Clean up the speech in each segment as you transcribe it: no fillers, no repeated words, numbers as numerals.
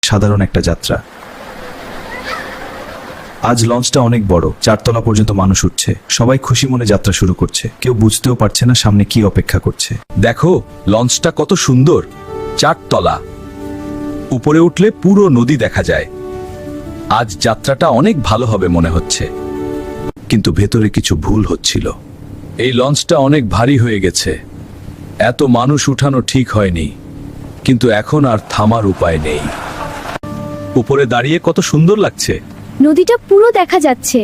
সাধারণ একটা যাত্রা। আজ লঞ্চটা অনেক বড়, 4 তলা পর্যন্ত মানুষ উঠছে। সবাই খুশি মনে যাত্রা শুরু করছে। কেউ বুঝতেও পারছে না সামনে কি অপেক্ষা করছে। দেখো লঞ্চটা কত সুন্দর, 4 তলা। উপরে উঠলে পুরো নদী দেখা যায়। আজ যাত্রাটা অনেক ভালো হবে মনে হচ্ছে। কিন্তু ভেতরে কিছু ভুল হচ্ছিল। এই লঞ্চটা অনেক ভারী হয়ে গেছে। এত মানুষ উঠানো ঠিক হয়নি, কিন্তু এখন আর থামার উপায় নেই। উপরে দাঁড়িয়ে কত সুন্দর লাগছে। নদীটা পুরো দেখা যাচ্ছে।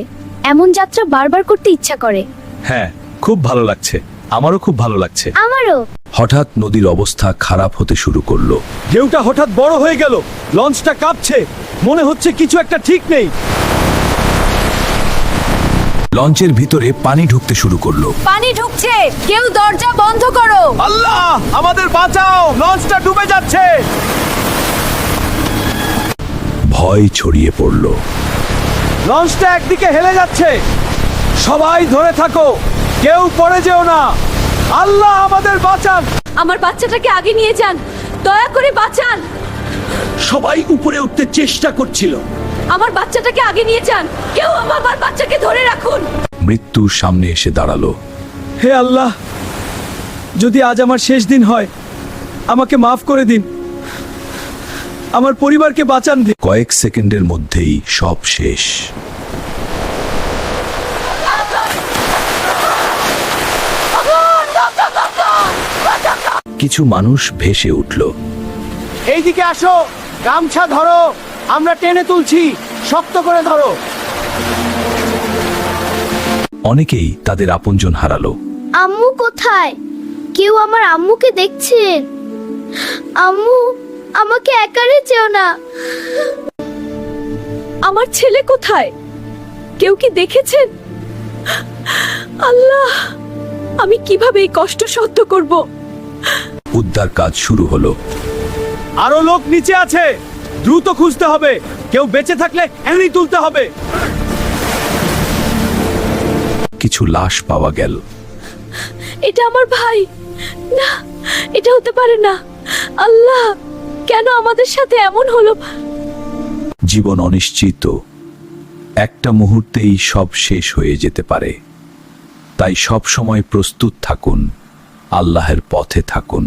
এমন যাত্রা বারবার করতে ইচ্ছা করে। হ্যাঁ, খুব ভালো লাগছে। আমারও খুব ভালো লাগছে। আমারও। হঠাৎ নদীর অবস্থা খারাপ হতে শুরু করলো। ঢেউটা হঠাৎ বড় হয়ে গেল। লঞ্চটা কাঁপছে। মনে হচ্ছে কিছু একটা ঠিক নেই। লঞ্চের ভিতরে পানি ঢুকতে শুরু করলো। পানি ঢুকছে, কেউ দরজা বন্ধ করো। আল্লাহ, আমাদের বাঁচাও, লঞ্চটা ডুবে যাচ্ছে। ভয় ছড়িয়ে পড়ল। লঞ্চটা একদিকে হেলে যাচ্ছে। সবাই ধরে থাকো, কেউ পড়ে যেও না। আল্লাহ আমাদের বাঁচান। আমার বাচ্চাটাকে আগে নিয়ে যান, দয়া করে বাঁচান। সবাই উপরে উঠতে চেষ্টা করছিল। আমার বাচ্চাটাকে আগে নিয়ে যান, কেউ আমার বাচ্চাকে ধরে রাখুন। মৃত্যুর সামনে এসে দাঁড়ালো। হে আল্লাহ, যদি আজ আমার শেষ দিন হয়, আমাকে মাফ করে দিন। আমার পরিবারকে বাঁচান। কয়েক সেকেন্ডের মধ্যেই সব শেষ। কিছু মানুষ ভেসে উঠল। এইদিকে আসো, গামছা ধরো, আমরা টেনে তুলছি, শক্ত করে ধরো। অনেকেই তাদের আপনজন হারালো। আম্মু কোথায়? কেউ আমার আম্মুকে দেখছেন? আম্মু, আমাকে একা রেখো না। আমার ছেলে কোথায়? কেউ কি দেখেছেন? আল্লাহ, আমি কিভাবে এই কষ্ট সহ্য করব? উদ্ধার কাজ শুরু হলো। আরো লোক নিচে আছে, দ্রুত খুঁজতে হবে। কেউ বেঁচে থাকলে এমনি তুলতে হবে। কিছু লাশ পাওয়া গেল। এটা আমার ভাই না, এটা হতে পারে না। আল্লাহ, কেন আমাদের সাথে এমন হলো? জীবন অনিশ্চিত, একটা মুহূর্তেই সব শেষ হয়ে যেতে পারে। তাই সব সময় প্রস্তুত থাকুন, আল্লাহর পথে থাকুন।